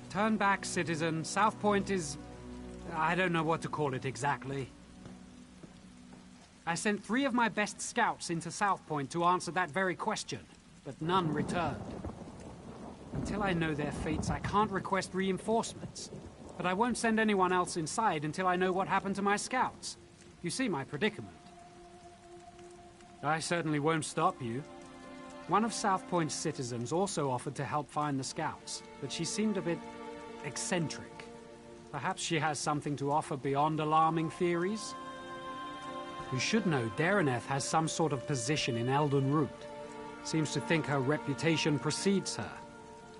Turn back, citizen. South Point is... I don't know what to call it exactly. I sent 3 of my best scouts into South Point to answer that very question, but none returned. Until I know their fates, I can't request reinforcements. But I won't send anyone else inside until I know what happened to my scouts. You see my predicament. I certainly won't stop you. One of South Point's citizens also offered to help find the scouts, but she seemed a bit eccentric. Perhaps she has something to offer beyond alarming theories? You should know Dareneth has some sort of position in Elden Root. Seems to think her reputation precedes her.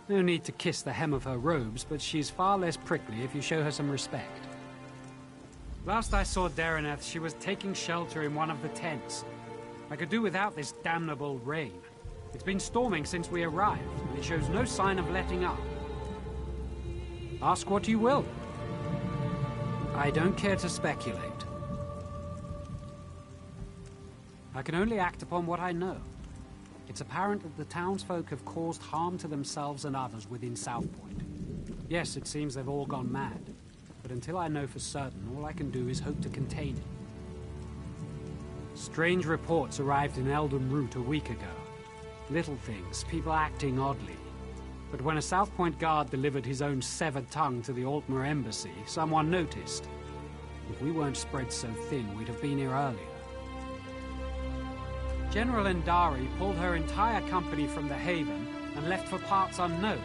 No need to kiss the hem of her robes, but she's far less prickly if you show her some respect. Last I saw Dareneth, she was taking shelter in one of the tents. I could do without this damnable rain. It's been storming since we arrived, and it shows no sign of letting up. Ask what you will. I don't care to speculate. I can only act upon what I know. It's apparent that the townsfolk have caused harm to themselves and others within South Point. Yes, it seems they've all gone mad. But until I know for certain, all I can do is hope to contain it. Strange reports arrived in Elden Root a week ago. Little things, people acting oddly. But when a South Point guard delivered his own severed tongue to the Altmer embassy, someone noticed. If we weren't spread so thin, we'd have been here earlier. General Endari pulled her entire company from the Haven and left for parts unknown.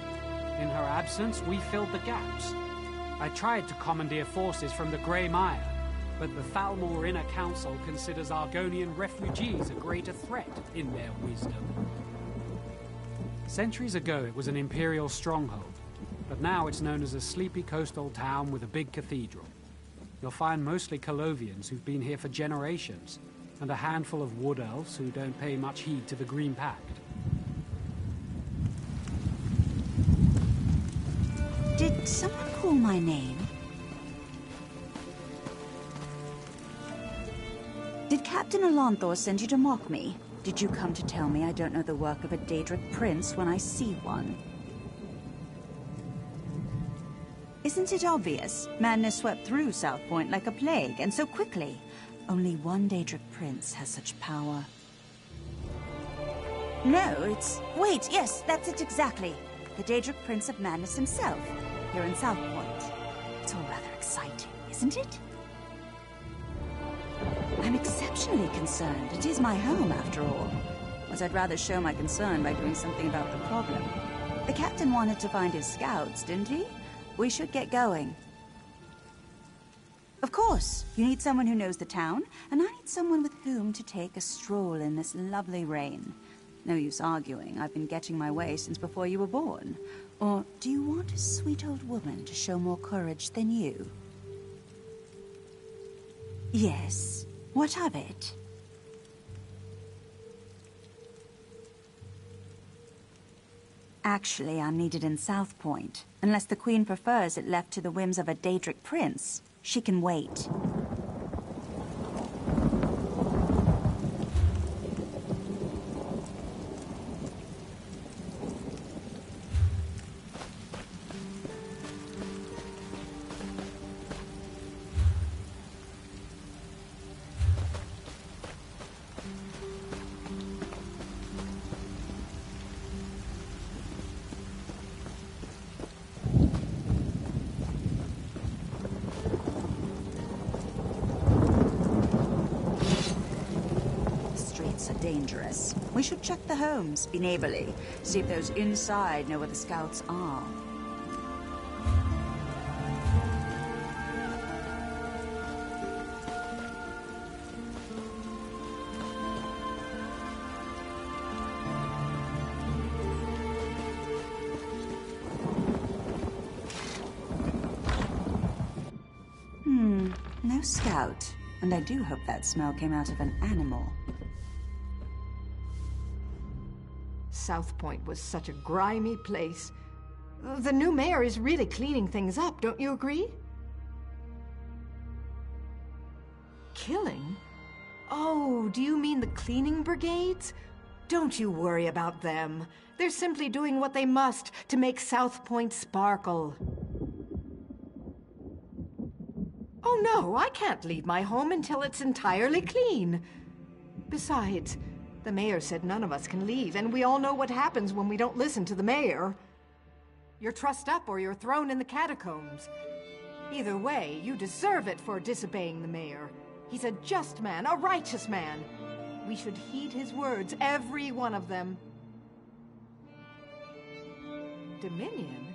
In her absence, we filled the gaps. I tried to commandeer forces from the Grey Mire, but the Thalmor Inner Council considers Argonian refugees a greater threat in their wisdom. Centuries ago, it was an Imperial stronghold, but now it's known as a sleepy coastal town with a big cathedral. You'll find mostly Colovians who've been here for generations, and a handful of wood elves who don't pay much heed to the Green Pact. Did someone call my name? Did Captain Alonthor send you to mock me? Did you come to tell me I don't know the work of a Daedric prince when I see one? Isn't it obvious? Madness swept through South Point like a plague, and so quickly. Only one Daedric prince has such power. No, it's... Wait, yes, that's it exactly. The Daedric Prince of Madness himself, here in South Point. It's all rather exciting, isn't it? I'm exceptionally concerned. It is my home, after all. But I'd rather show my concern by doing something about the problem. The captain wanted to find his scouts, didn't he? We should get going. Of course, you need someone who knows the town, and I need someone with whom to take a stroll in this lovely rain. No use arguing, I've been getting my way since before you were born. Or do you want a sweet old woman to show more courage than you? Yes, what of it? Actually, I'm needed in South Point, unless the Queen prefers it left to the whims of a Daedric prince. She can wait. Dangerous. We should check the homes, be neighborly, see if those inside know where the scouts are. No scout. And I do hope that smell came out of an animal. South Point was such a grimy place. The new mayor is really cleaning things up, don't you agree? Killing? Oh, do you mean the cleaning brigades? Don't you worry about them. They're simply doing what they must to make South Point sparkle. Oh no, I can't leave my home until it's entirely clean. Besides, the mayor said none of us can leave, and we all know what happens when we don't listen to the mayor. You're trussed up or you're thrown in the catacombs. Either way, you deserve it for disobeying the mayor. He's a just man, a righteous man. We should heed his words, every one of them. Dominion?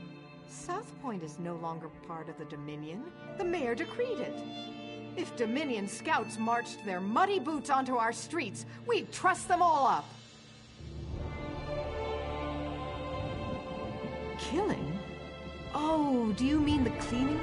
South Point is no longer part of the Dominion. The mayor decreed it. If Dominion scouts marched their muddy boots onto our streets, we'd truss them all up. Killing? Oh, do you mean the cleaning?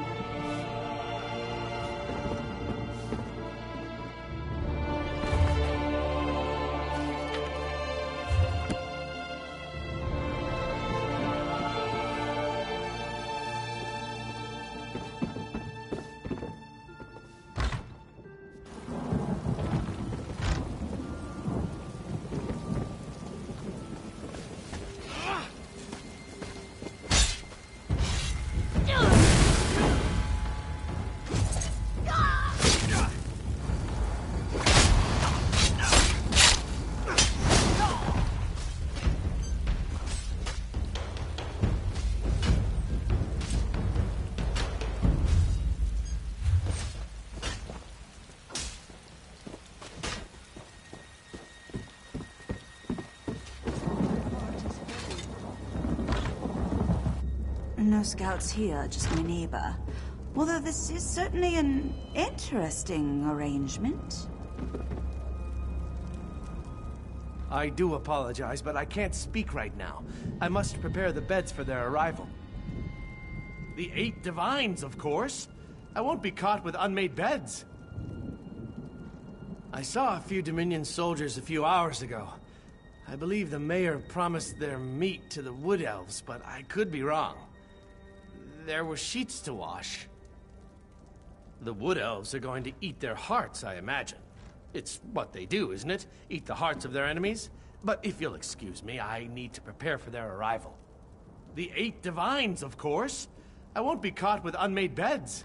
No scouts here, just my neighbor. Although this is certainly an interesting arrangement. I do apologize, but I can't speak right now. I must prepare the beds for their arrival. The 8 divines, of course. I won't be caught with unmade beds. I saw a few Dominion soldiers a few hours ago. I believe the mayor promised their meat to the wood elves, but I could be wrong. There were sheets to wash. The wood elves are going to eat their hearts, I imagine. It's what they do, isn't it? Eat the hearts of their enemies? But if you'll excuse me, I need to prepare for their arrival. The 8 divines, of course. I won't be caught with unmade beds.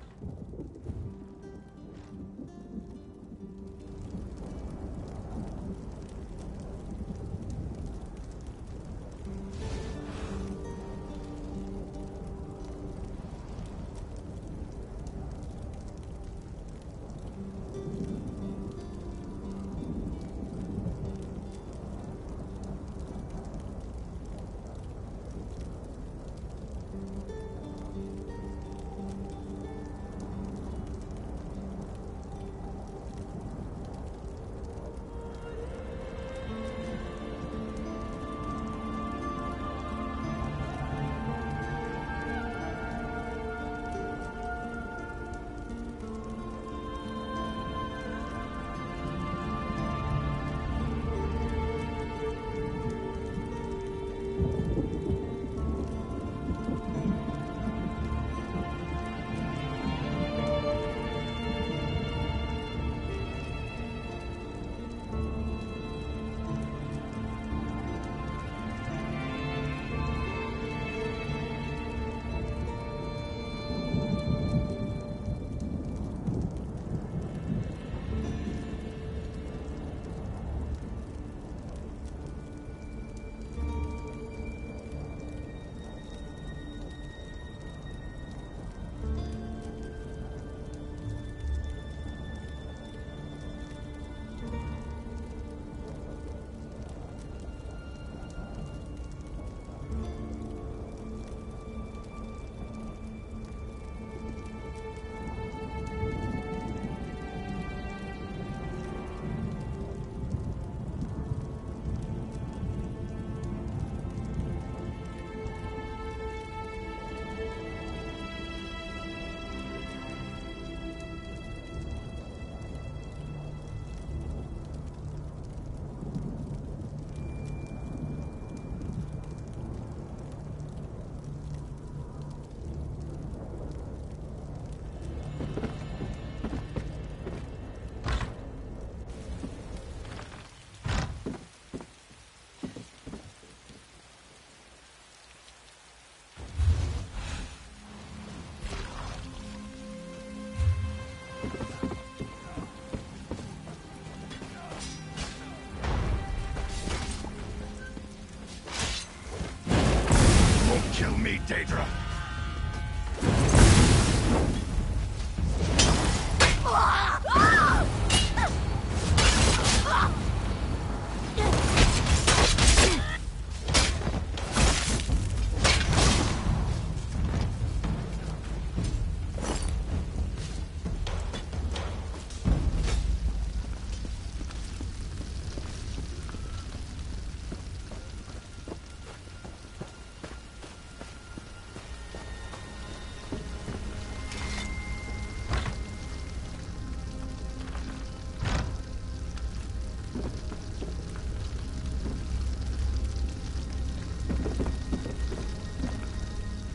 Daedra.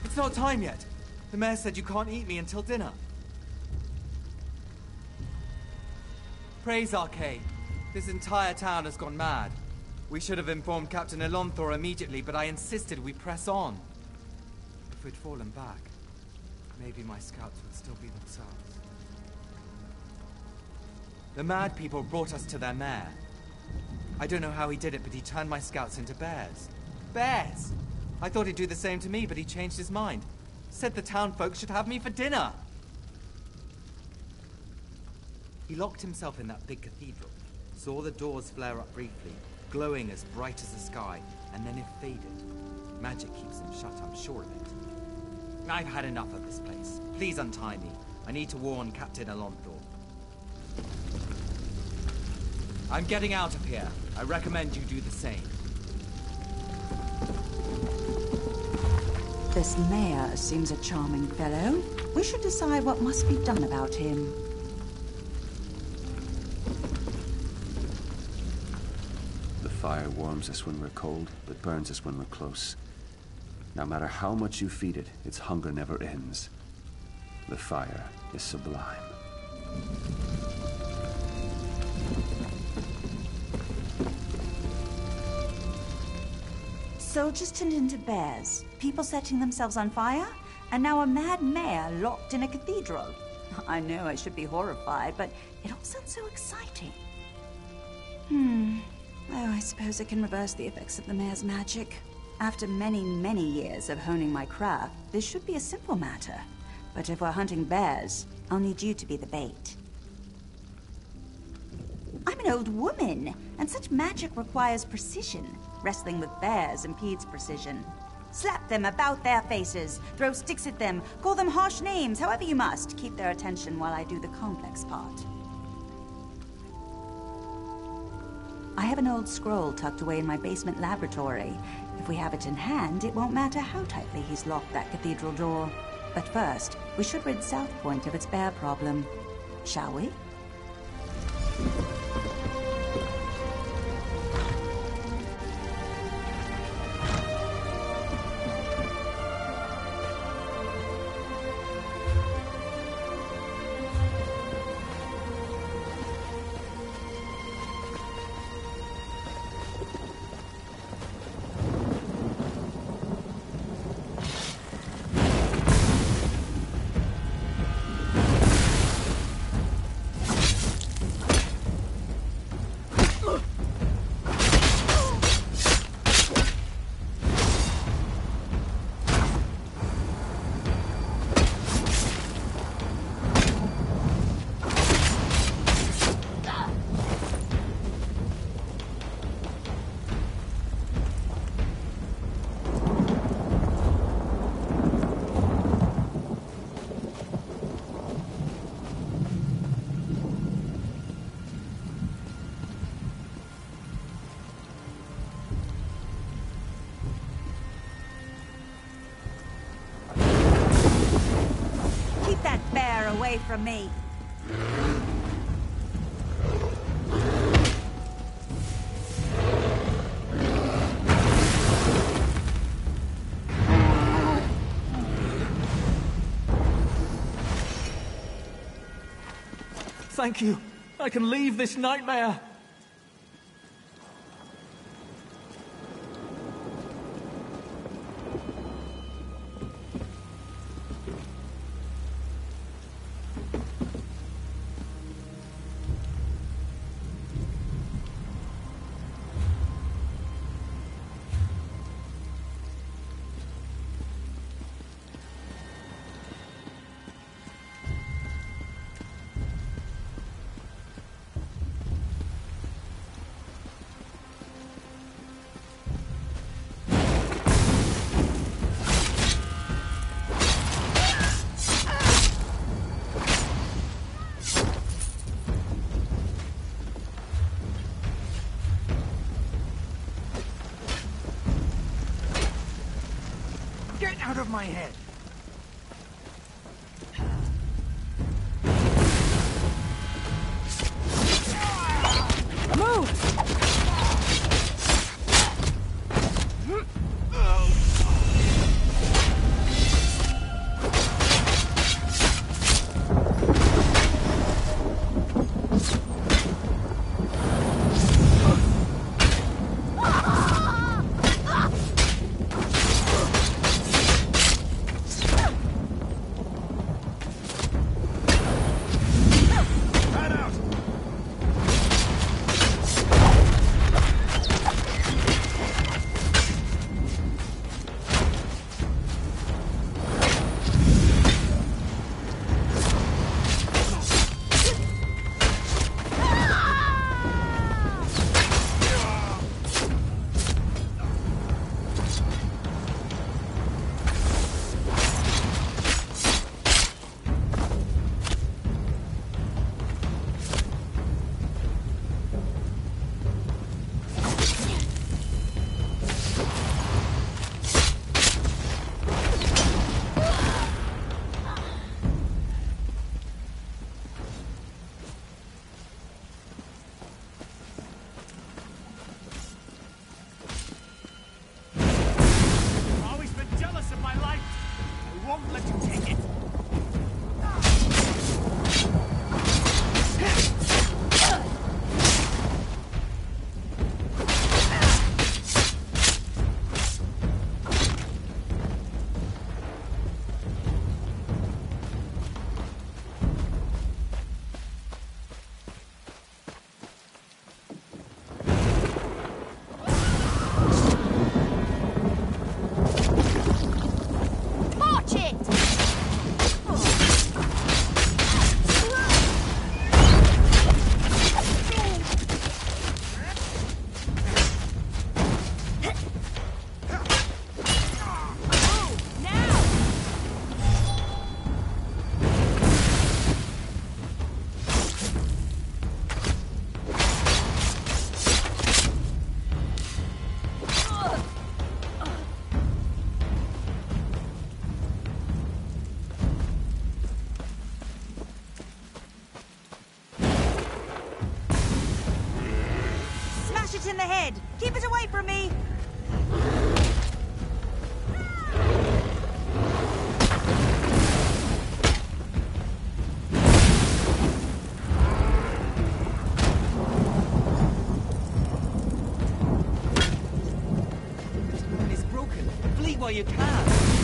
It's not time yet. The mayor said you can't eat me until dinner. Praise Arcade. This entire town has gone mad. We should have informed Captain Elonthor immediately, but I insisted we press on. If we'd fallen back, maybe my scouts would still be themselves. The mad people brought us to their mayor. I don't know how he did it, but he turned my scouts into bears. Bears! I thought he'd do the same to me, but he changed his mind. Said the town folks should have me for dinner. He locked himself in that big cathedral, saw the doors flare up briefly, glowing as bright as the sky, and then it faded. Magic keeps them shut, I'm sure of it. I've had enough of this place. Please untie me. I need to warn Captain Elonthor. I'm getting out of here. I recommend you do the same. This mayor seems a charming fellow. We should decide what must be done about him. The fire warms us when we're cold, but burns us when we're close. No matter how much you feed it, its hunger never ends. The fire is sublime. Soldiers turned into bears, people setting themselves on fire, and now a mad mayor locked in a cathedral. I know I should be horrified, but it all sounds so exciting. Oh, I suppose I can reverse the effects of the mayor's magic. After many, many years of honing my craft, this should be a simple matter. But if we're hunting bears, I'll need you to be the bait. I'm an old woman, and such magic requires precision. Wrestling with bears impedes precision. Slap them about their faces, throw sticks at them, call them harsh names, however you must. Keep their attention while I do the complex part. I have an old scroll tucked away in my basement laboratory. If we have it in hand, it won't matter how tightly he's locked that cathedral door. But first, we should rid South Point of its bear problem. Shall we? Away from me. Thank you. I can leave this nightmare. my head. In the head! Keep it away from me! It's broken. Flee while you can.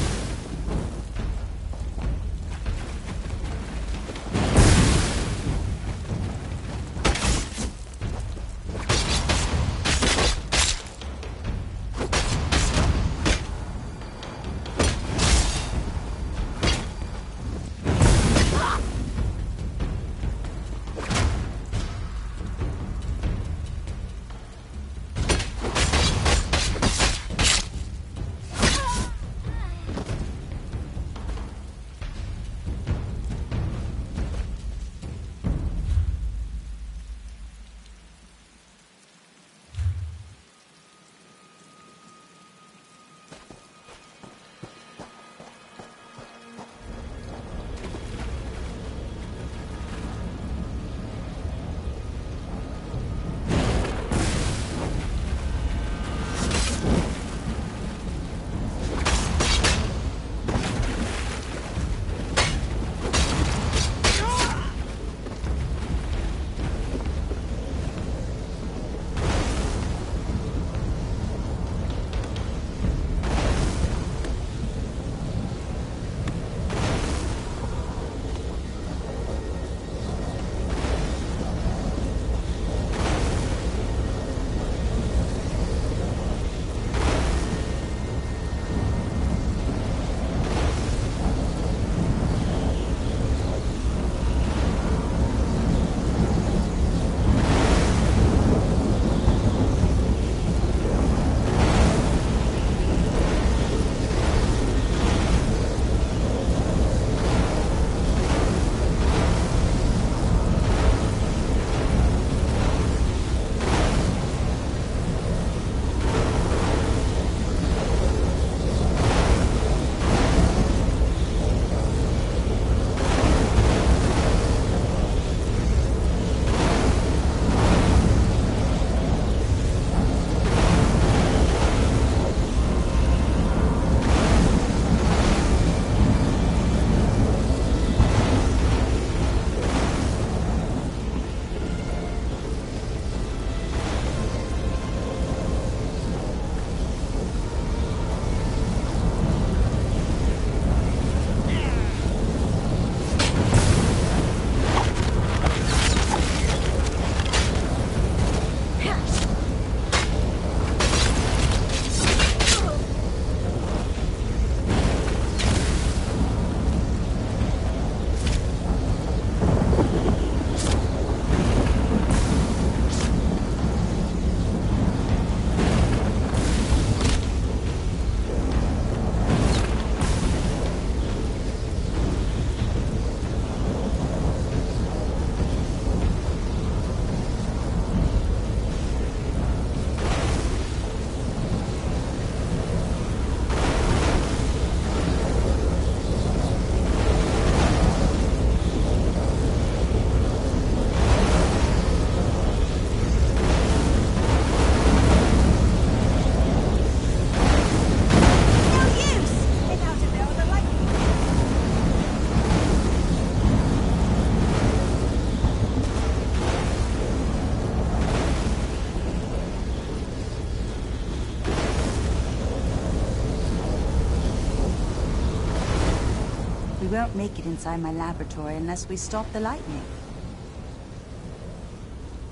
We won't make it inside my laboratory unless we stop the lightning.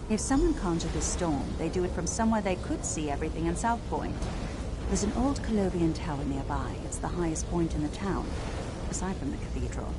If someone conjured this storm, they do it from somewhere they could see everything in South Point. There's an old Colovian tower nearby. It's the highest point in the town, aside from the cathedral.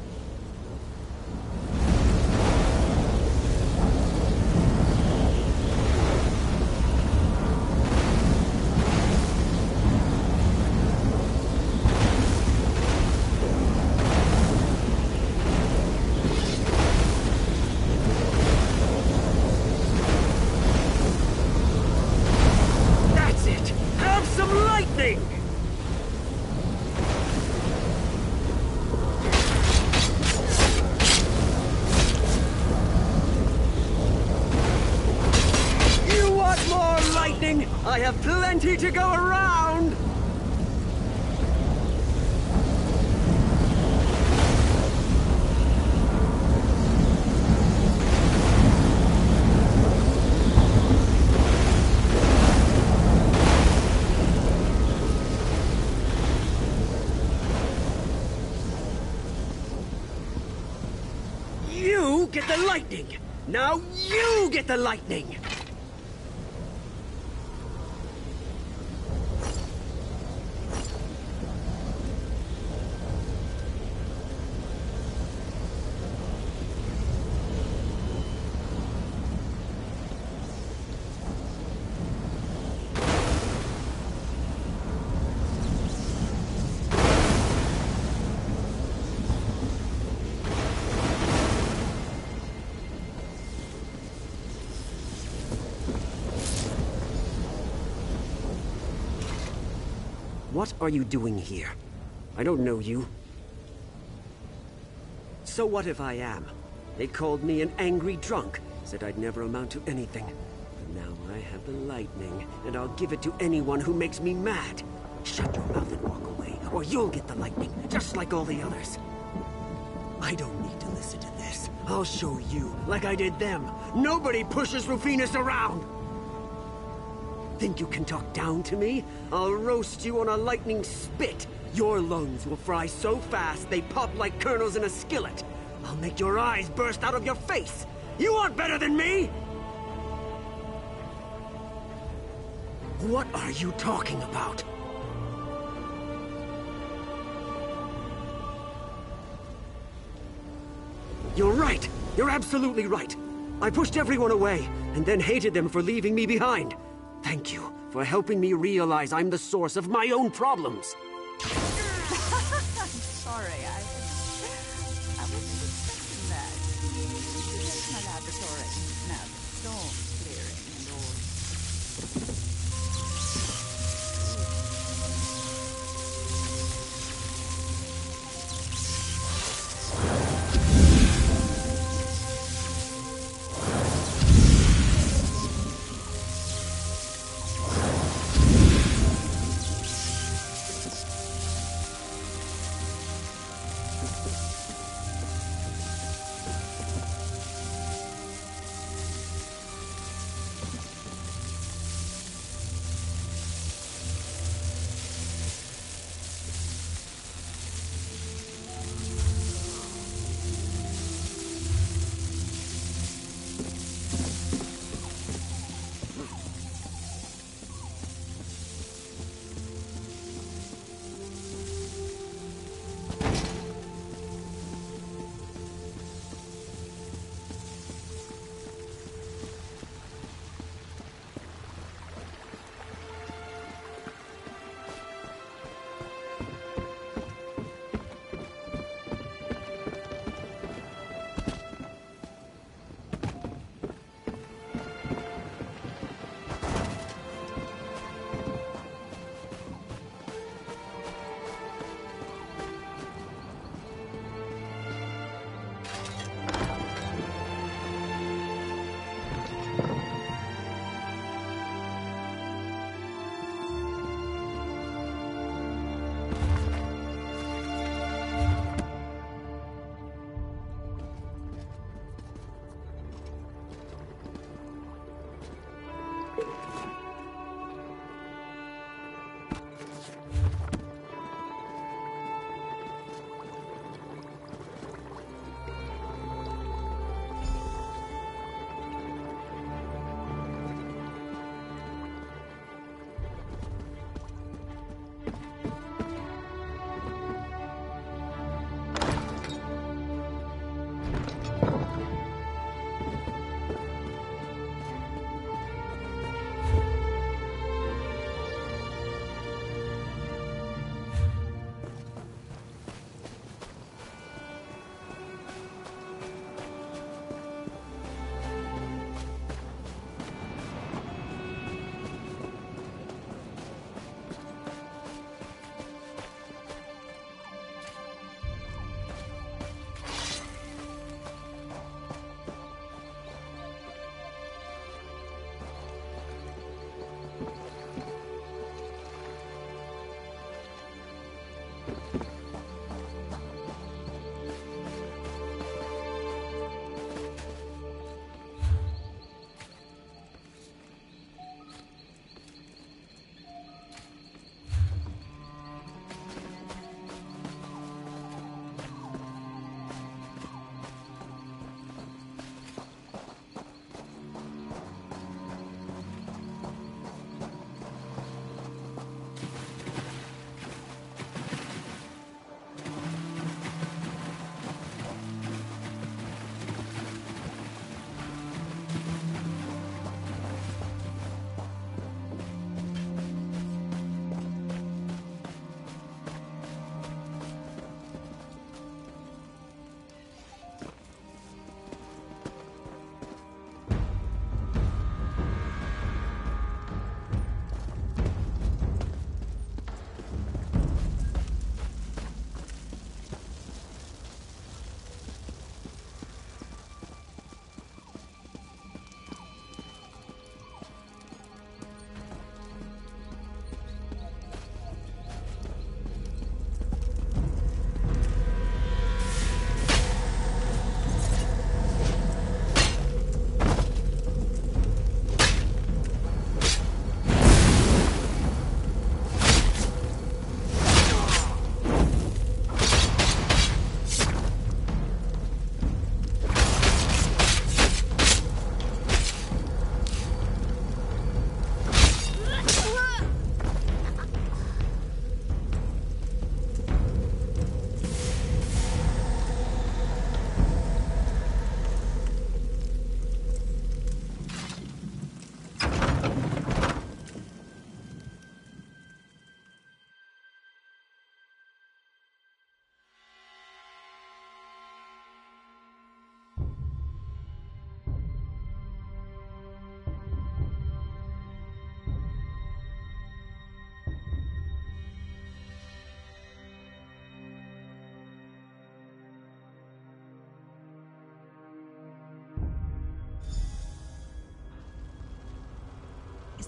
I have plenty to go around! You get the lightning! Now you get the lightning! What are you doing here? I don't know you. So what if I am? They called me an angry drunk, said I'd never amount to anything. But now I have the lightning, and I'll give it to anyone who makes me mad. Shut your mouth and walk away, or you'll get the lightning, just like all the others. I don't need to listen to this. I'll show you, like I did them. Nobody pushes Rufinus around! Think you can talk down to me? I'll roast you on a lightning spit. Your lungs will fry so fast they pop like kernels in a skillet. I'll make your eyes burst out of your face. You aren't better than me! What are you talking about? You're right. You're absolutely right. I pushed everyone away, and then hated them for leaving me behind. Thank you for helping me realize I'm the source of my own problems. I'm sorry, I wasn't expecting that. Here's my laboratory. Now, the storm's clearing and all.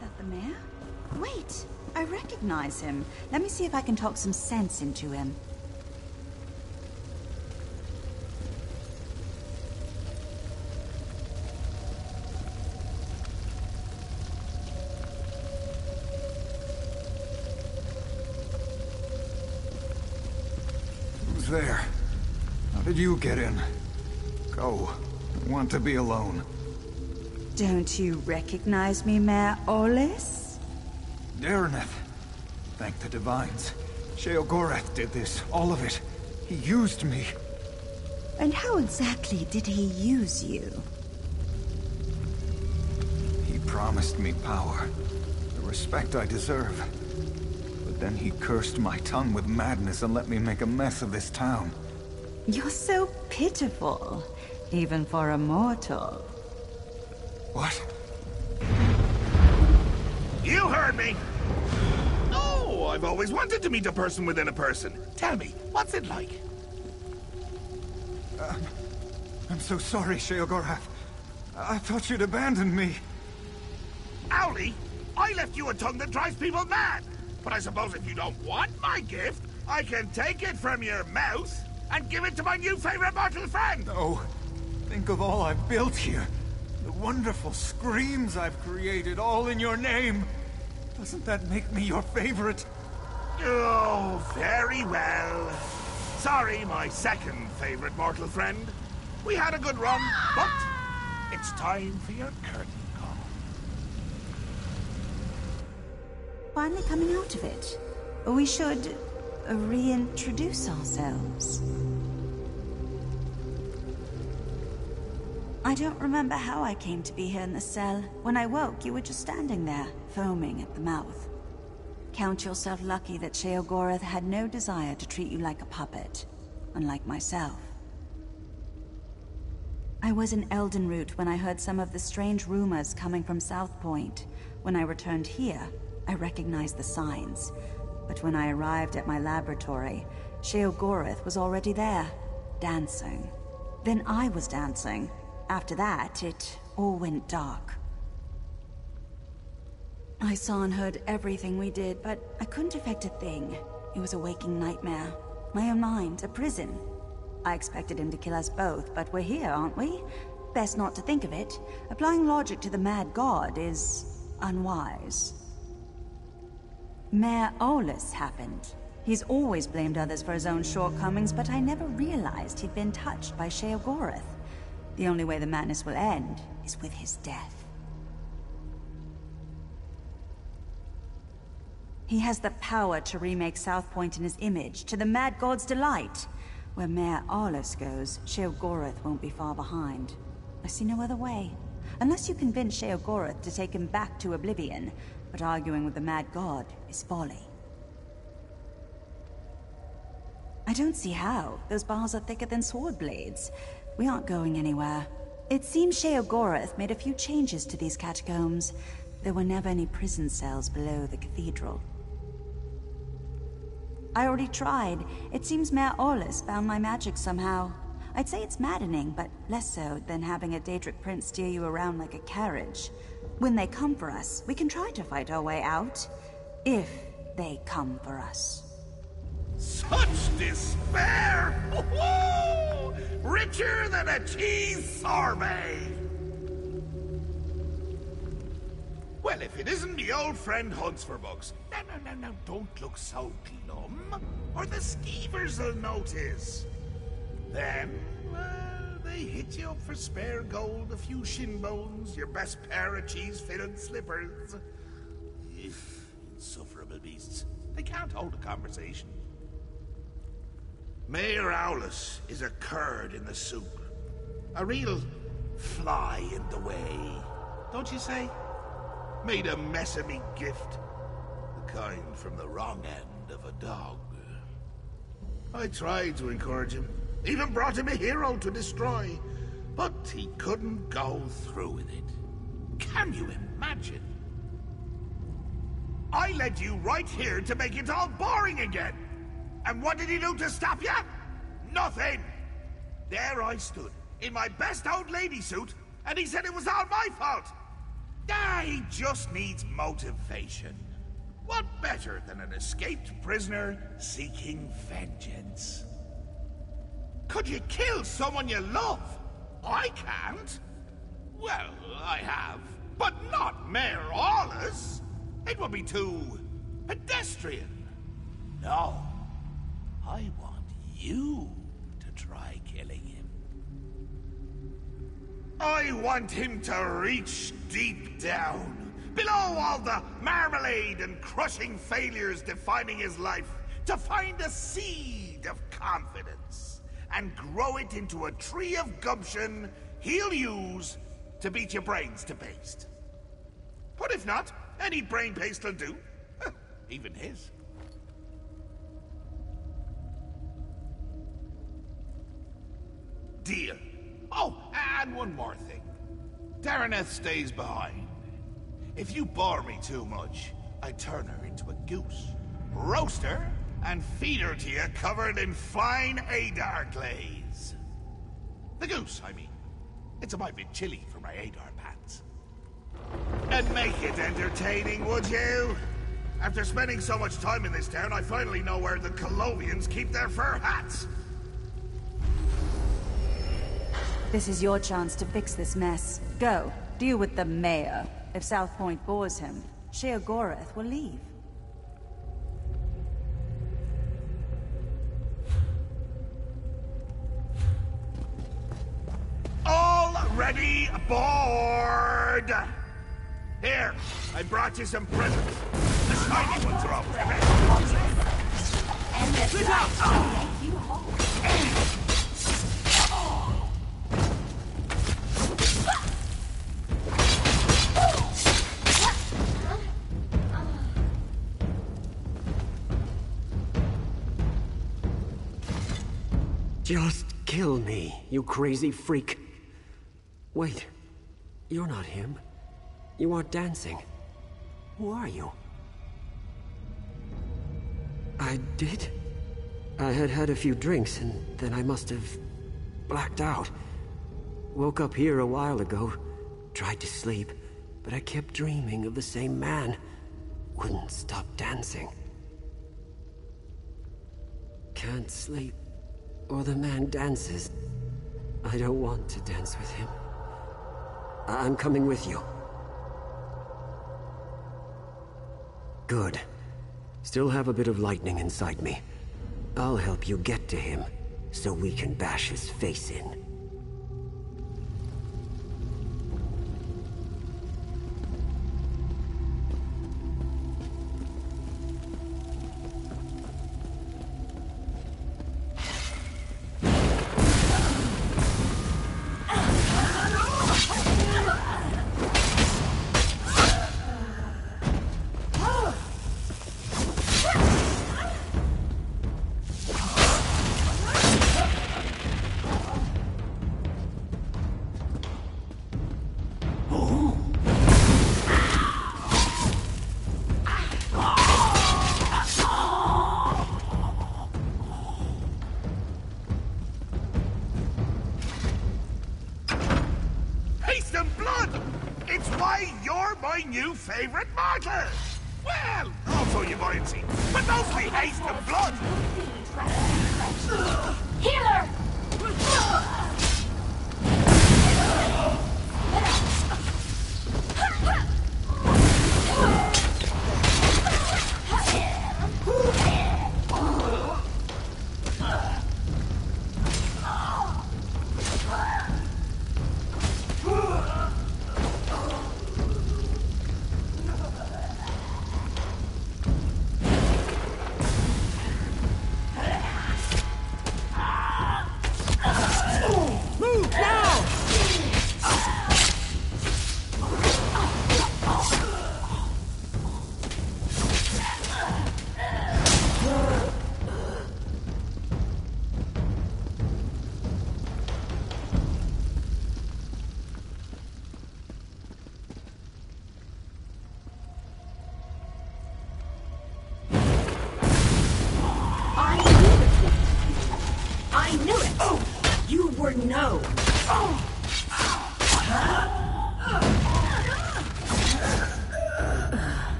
that the mayor? Wait, I recognize him. Let me see if I can talk some sense into him. Who's there? How did you get in? Go. I want to be alone. Don't you recognize me, Mayor Olis? Dareneth. Thank the Divines. Sheogorath did this, all of it. He used me. And how exactly did he use you? He promised me power, the respect I deserve. But then he cursed my tongue with madness and let me make a mess of this town. You're so pitiful, even for a mortal. What? You heard me! Oh, I've always wanted to meet a person within a person. Tell me, what's it like? I'm so sorry, Sheogorath. I thought you'd abandoned me. Owlie, I left you a tongue that drives people mad. But I suppose if you don't want my gift, I can take it from your mouth and give it to my new favorite mortal friend. No. Think of all I've built here. The wonderful screams I've created, all in your name. Doesn't that make me your favorite? Oh, very well. Sorry, my second favorite mortal friend. We had a good run, but it's time for your curtain call. Finally coming out of it. We should reintroduce ourselves. I don't remember how I came to be here in the cell. When I woke, you were just standing there, foaming at the mouth. Count yourself lucky that Sheogorath had no desire to treat you like a puppet, unlike myself. I was in Eldenroot when I heard some of the strange rumors coming from South Point. When I returned here, I recognized the signs. But when I arrived at my laboratory, Sheogorath was already there, dancing. Then I was dancing. After that, it all went dark. I saw and heard everything we did, but I couldn't affect a thing. It was a waking nightmare. My own mind, a prison. I expected him to kill us both, but we're here, aren't we? Best not to think of it. Applying logic to the mad god is unwise. Mayor Olis happened. He's always blamed others for his own shortcomings, but I never realized he'd been touched by Sheogorath. The only way the madness will end is with his death. He has the power to remake South Point in his image, to the mad god's delight. Where Mayor Olis goes, Sheogorath won't be far behind. I see no other way. Unless you convince Sheogorath to take him back to oblivion, but arguing with the mad god is folly. I don't see how. Those bars are thicker than sword blades. We aren't going anywhere. It seems Sheogorath made a few changes to these catacombs. There were never any prison cells below the cathedral. I already tried. It seems Mayor Olis found my magic somehow. I'd say it's maddening, but less so than having a Daedric prince steer you around like a carriage. When they come for us, we can try to fight our way out. If they come for us. Such despair! Richer than a cheese sorbet! Well, if it isn't the old friend hunts for bugs. No, don't look so glum, or the skeevers will notice. Then, they hit you up for spare gold, a few shin bones, your best pair of cheese-filled slippers. Insufferable beasts. They can't hold a conversation. Mayor Owlis is a curd in the soup. A real fly in the way, don't you say? Made a mess of me gift. The kind from the wrong end of a dog. I tried to encourage him. Even brought him a hero to destroy. But he couldn't go through with it. Can you imagine? I led you right here to make it all boring again. And what did he do to stop you? Nothing! There I stood, in my best old lady suit, and he said it was all my fault. He just needs motivation. What better than an escaped prisoner seeking vengeance? Could you kill someone you love? I can't. Well, I have, but not Mayor Awless. It would be too pedestrian. No, I want you to try killing him. I want him to reach deep down, below all the marmalade and crushing failures defining his life, to find a seed of confidence and grow it into a tree of gumption he'll use to beat your brains to paste. But if not, any brain paste will do. Even his. Deal. Oh, and one more thing. Dareneth stays behind. If you bore me too much, I turn her into a goose, roast her, and feed her to you covered in fine Adar glaze. The goose, I mean. It's a mite bit chilly for my Adar pants. And make it entertaining, would you? After spending so much time in this town, I finally know where the Colovians keep their fur hats. This is your chance to fix this mess. Go, deal with the mayor. If South Point bores him, Sheogorath will leave. Already aboard! Here, I brought you some presents. The shiny ones are always the best. And this light take you home. Just kill me, you crazy freak. Wait, you're not him. You are dancing. Who are you? I did? I had had a few drinks, and then I must have blacked out. Woke up here a while ago, tried to sleep, but I kept dreaming of the same man. Wouldn't stop dancing. Can't sleep, or the man dances. I don't want to dance with him. I'm coming with you. Good. Still have a bit of lightning inside me. I'll help you get to him, so we can bash his face in. Favorite martyr! Well, also your buoyancy, but mostly haste and blood! Healer!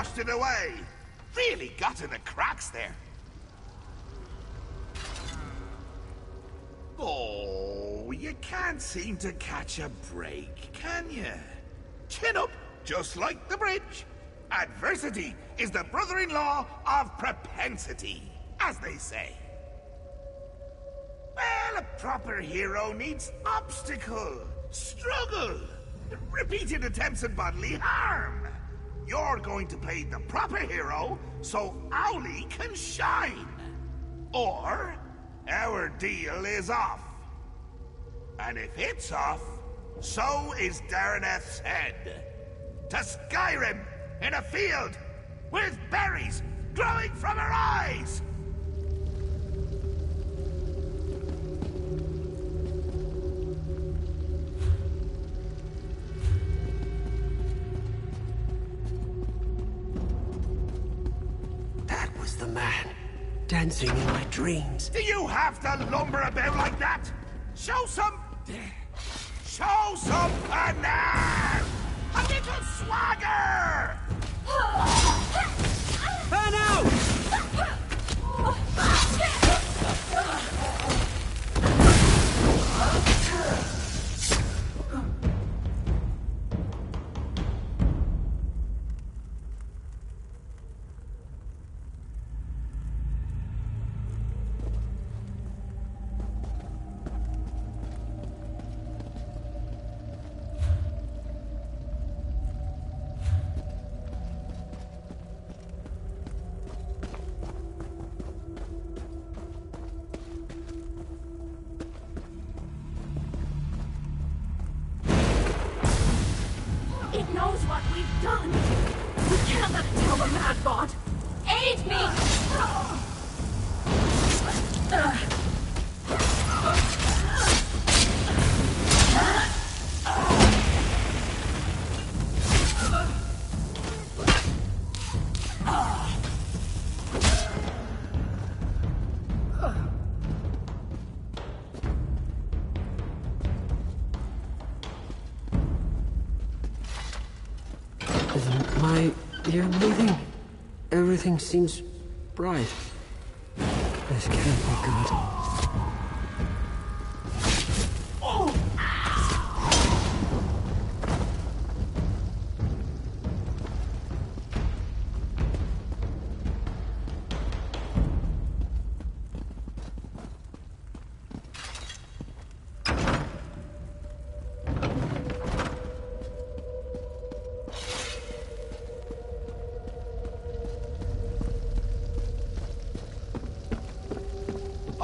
washed it away. Really got in the cracks there. Oh, you can't seem to catch a break, can you? Chin up, just like the bridge. Adversity is the brother-in-law of propensity, as they say. Well, a proper hero needs obstacle, struggle, repeated attempts at bodily harm. You're going to play the proper hero so Owlie can shine. Or our deal is off. And if it's off, so is Dareneth's head. To Skyrim, in a field, with berries glowing from her eyes! That was the man, dancing in my dreams. Do you have to lumber about like that? Show some panache! A little swagger! Burn out! It knows what we've done. We can't let it tell the mad god. Aid me! Isn't my ear bleeding? Everything seems bright. This can't be good.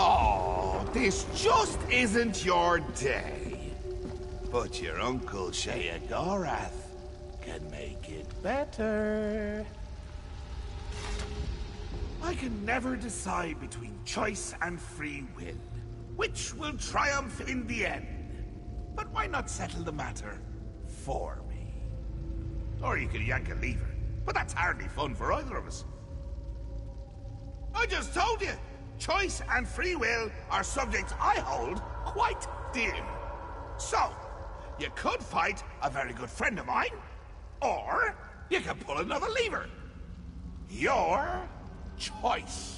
Oh, this just isn't your day. But your Uncle Sheogorath can make it better. I can never decide between choice and free will. Which will triumph in the end? But why not settle the matter for me? Or you could yank a lever, but that's hardly fun for either of us. I just told you! Choice and free will are subjects I hold quite dear. So, you could fight a very good friend of mine, or you can pull another lever. Your choice.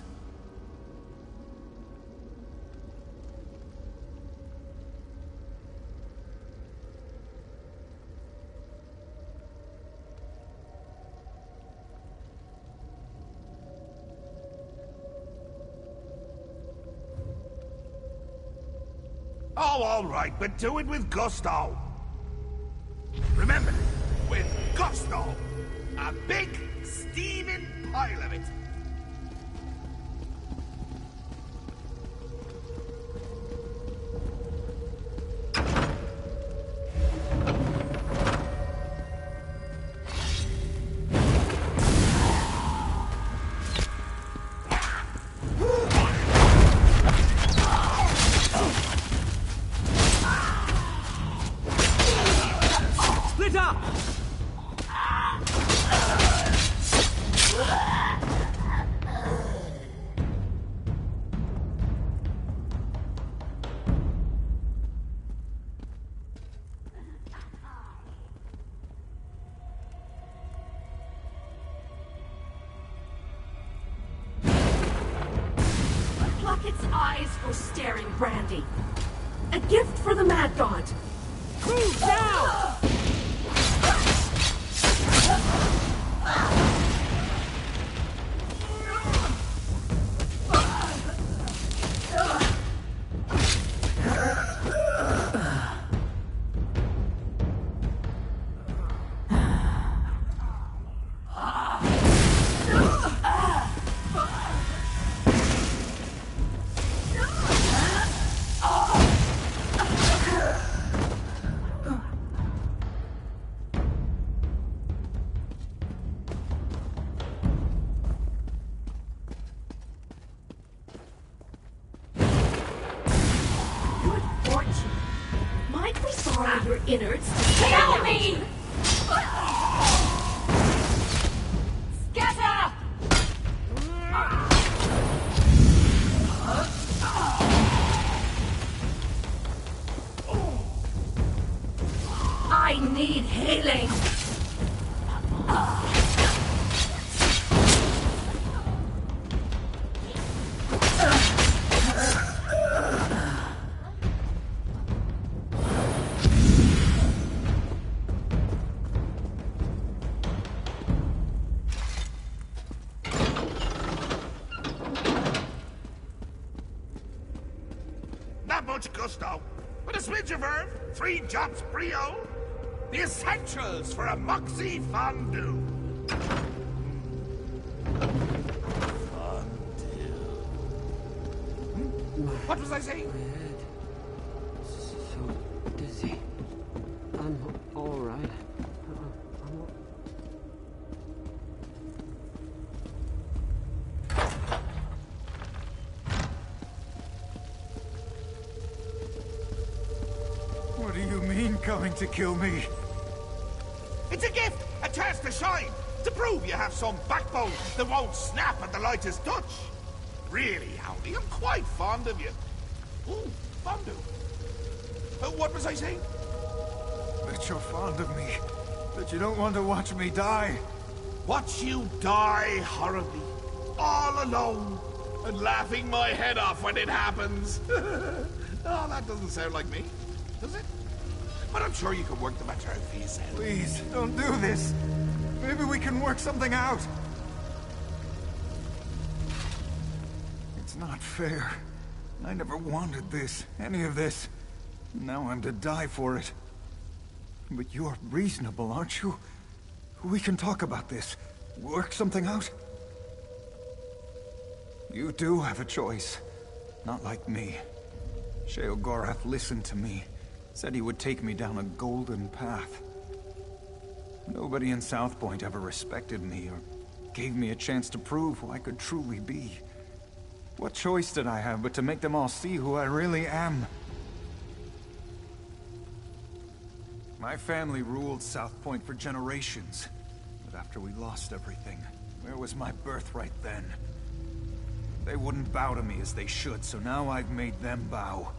Oh, all right, but do it with gusto. Remember, with gusto. A big, steaming pile of it. Split up! Its eyes were staring Brandy. A gift for the Mad God. Move now! Your innards to kill me! Scatter! I need healing! Not much gusto, but a smidge of herb, 3 drops brio, the essentials for a moxie fondue. What was I saying? So dizzy. I'm all right. What do you mean, coming to kill me? It's a gift, a chance to shine, to prove you have some backbone that won't snap at the lightest touch. Really, Howdy, I'm quite fond of you. Ooh, fondue. What was I saying? That you're fond of me. That you don't want to watch me die. Watch you die horribly, all alone, and laughing my head off when it happens. Oh, that doesn't sound like me, does it? But I'm sure you can work the matter out for yourself. Please, don't do this. Maybe we can work something out. It's not fair. I never wanted this, any of this. Now I'm to die for it. But you're reasonable, aren't you? We can talk about this. Work something out. You do have a choice. Not like me. Sheogorath listened to me. Said he would take me down a golden path. Nobody in South Point ever respected me or gave me a chance to prove who I could truly be. What choice did I have but to make them all see who I really am? My family ruled South Point for generations. But after we lost everything, where was my birthright then? They wouldn't bow to me as they should, so now I've made them bow.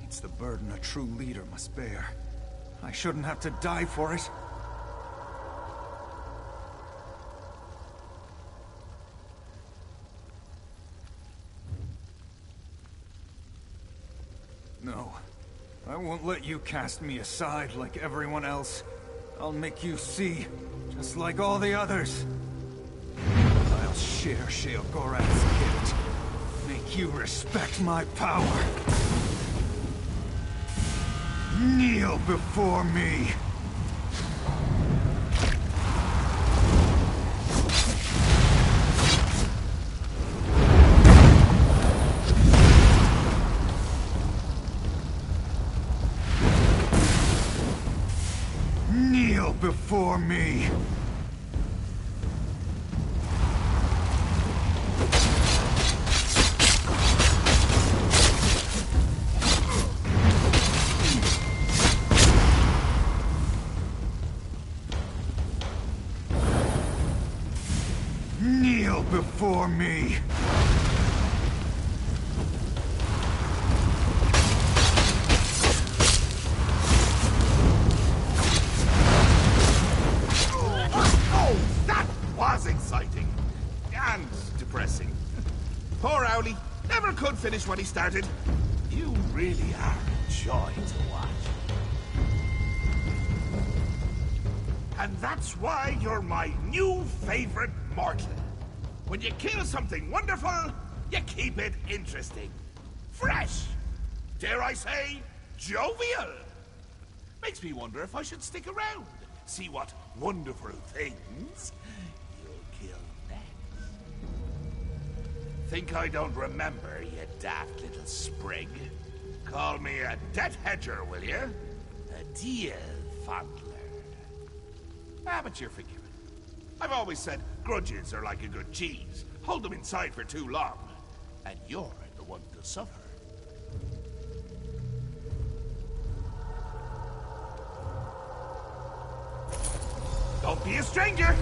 It's the burden a true leader must bear. I shouldn't have to die for it. No. I won't let you cast me aside like everyone else. I'll make you see, just like all the others. I'll share Sheogorath's gift. Make you respect my power. Kneel before me. Kneel before me. Kneel before me. Oh, that was exciting. And depressing. Poor Owlie. Never could finish what he started. You really are a joy to watch. And that's why you're my new favorite mortal. When you kill something wonderful, you keep it interesting. Fresh! Dare I say, jovial! Makes me wonder if I should stick around. See what wonderful things you'll kill next. Think I don't remember, you daft little sprig? Call me a debt hedger, will you? A deal fondler. Ah, but you're forgiven. I've always said grudges are like a good cheese. Hold them inside for too long, and you're the one to suffer. Don't be a stranger!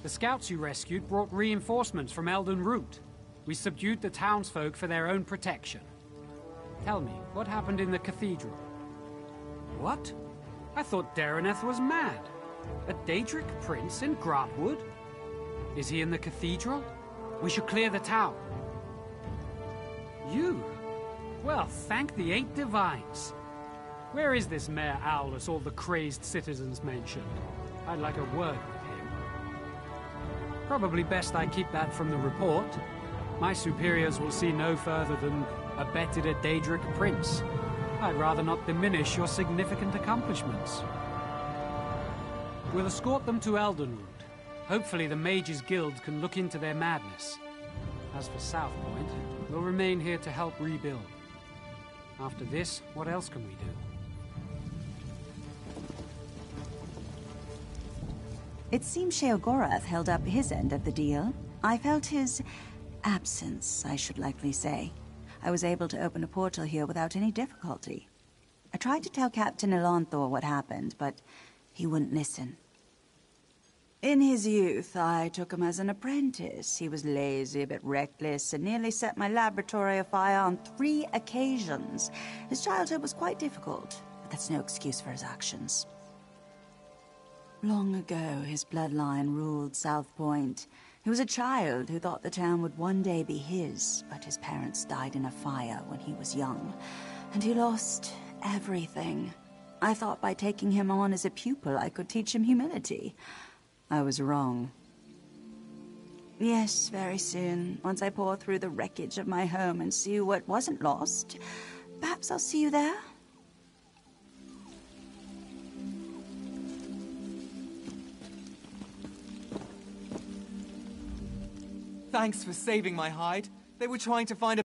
The scouts you rescued brought reinforcements from Elden Root. We subdued the townsfolk for their own protection. Tell me, what happened in the cathedral? What? I thought Dareneth was mad. A Daedric prince in Grahtwood? Is he in the cathedral? We should clear the town. You? Well, thank the 8 divines. Where is this Mayor Owlus all the crazed citizens mentioned? I'd like a word with him. Probably best I keep that from the report. My superiors will see no further than abetted a Daedric prince. I'd rather not diminish your significant accomplishments. We'll escort them to Eldenwood. Hopefully the Mages Guild can look into their madness. As for South Point, we'll remain here to help rebuild. After this, what else can we do? It seems Sheogorath held up his end of the deal. I felt his absence, I should likely say. I was able to open a portal here without any difficulty. I tried to tell Captain Elanthor what happened, but he wouldn't listen. In his youth, I took him as an apprentice. He was lazy, a bit reckless, and nearly set my laboratory afire on 3 occasions. His childhood was quite difficult, but that's no excuse for his actions. Long ago, his bloodline ruled South Point. He was a child who thought the town would one day be his, but his parents died in a fire when he was young, and he lost everything. I thought by taking him on as a pupil, I could teach him humility. I was wrong. Yes, very soon, once I pour through the wreckage of my home and see what wasn't lost, perhaps I'll see you there? Thanks for saving my hide. They were trying to find a